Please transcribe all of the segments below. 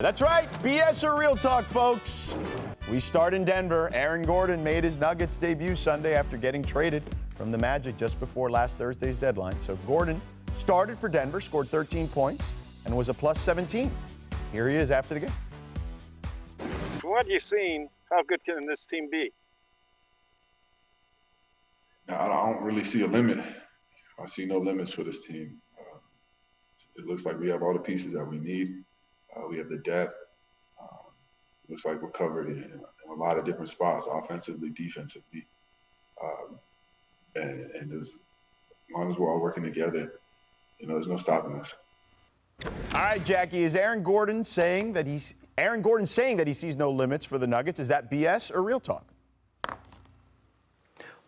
That's right, BS or Real Talk, folks. We start in Denver. Aaron Gordon made his Nuggets debut Sunday after getting traded from the Magic just before last Thursday's deadline. So Gordon started for Denver, scored 13 points, and was a plus 17. Here he is after the game. From what you've seen, how good can this team be? I don't really see a limit. I see no limits for this team. It looks like we have all the pieces that we need. We have the depth. Looks like we're covered in a lot of different spots, offensively, defensively. And as long as we're all working together, there's no stopping us. All right, Jackie, is Aaron Gordon saying that he sees no limits for the Nuggets? Is that BS or Real Talk?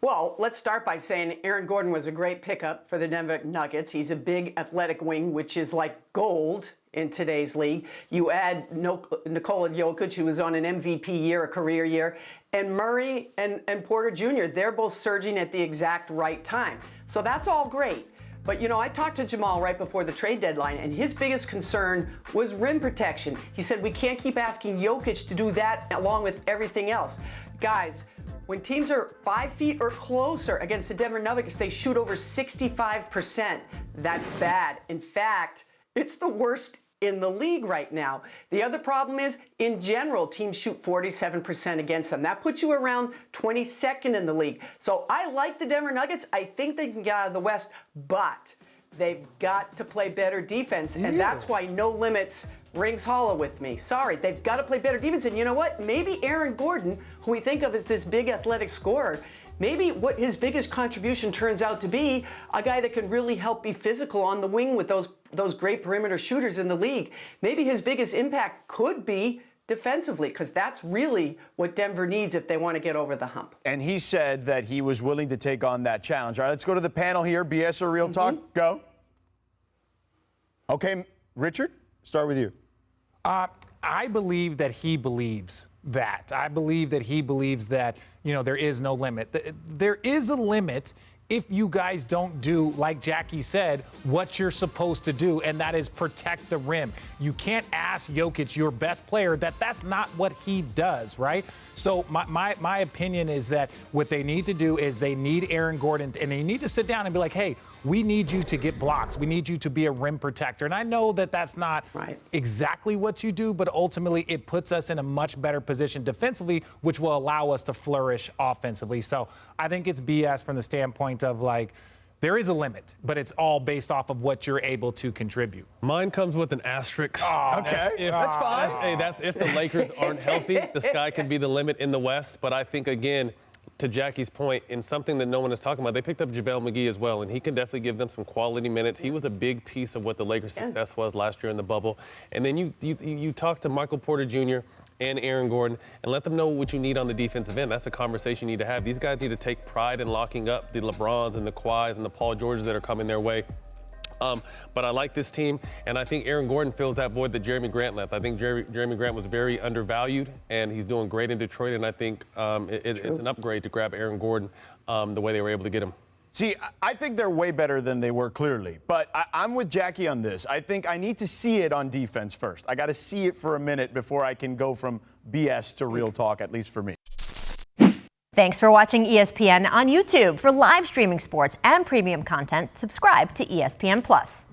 Well, let's start by saying Aaron Gordon was a great pickup for the Denver Nuggets. He's a big athletic wing, which is like gold in today's league. You add Nikola Jokic, who was on an MVP year, a career year, and Murray and Porter Jr., they're both surging at the exact right time. So that's all great. But, I talked to Jamal right before the trade deadline, and his biggest concern was rim protection. He said, we can't keep asking Jokic to do that along with everything else. Guys, when teams are 5 feet or closer against the Denver Nuggets, they shoot over 65%. That's bad. In fact, it's the worst in the league right now. The other problem is, in general, teams shoot 47% against them. That puts you around 22nd in the league. So I like the Denver Nuggets. I think they can get out of the West, but they've got to play better defense, and that's why no limits rings hollow with me. Sorry, they've got to play better defense. And you know what? Maybe Aaron Gordon, who we think of as this big athletic scorer, maybe what his biggest contribution turns out to be a guy that can really help be physical on the wing with those great perimeter shooters in the league. Maybe his biggest impact could be defensively, because that's really what Denver needs if they want to get over the hump. And he said that he was willing to take on that challenge. All right, let's go to the panel here. BS or Real Talk? Go. Okay, Richard, start with you. I believe that he believes that. I believe that he believes that, there is no limit. There is a limit if you guys don't do, like Jackie said, what you're supposed to do, and that is protect the rim. You can't ask Jokic, your best player, that's not what he does, right? So my opinion is that what they need to do is they need Aaron Gordon, and they need to sit down and be like, hey, we need you to get blocks. We need you to be a rim protector. And I know that that's not exactly what you do, but ultimately it puts us in a much better position defensively, which will allow us to flourish offensively. So I think it's BS from the standpoint of there is a limit, but it's all based off of what you're able to contribute. Mine comes with an asterisk. Okay, that's fine. That's if the Lakers aren't healthy, the sky can be the limit in the West. But I think, again, to Jackie's point, in something that no one is talking about, they picked up JaVale McGee as well, and he can definitely give them some quality minutes. He was a big piece of what the Lakers' success was last year in the bubble. And then you talk to Michael Porter Jr. and Aaron Gordon and let them know what you need on the defensive end. That's a conversation you need to have. These guys need to take pride in locking up the LeBrons and the Kawhis and the Paul Georges that are coming their way. But I like this team, and I think Aaron Gordon fills that void that Jeremy Grant left. I think Jeremy Grant was very undervalued, and he's doing great in Detroit, and I think it's an upgrade to grab Aaron Gordon the way they were able to get him. See, I think they're way better than they were clearly, but I'm with Jackie on this. I think I need to see it on defense first. I got to see it for a minute before I can go from BS to Real Talk, at least for me. Thanks for watching ESPN on YouTube. For live streaming sports and premium content, subscribe to ESPN+.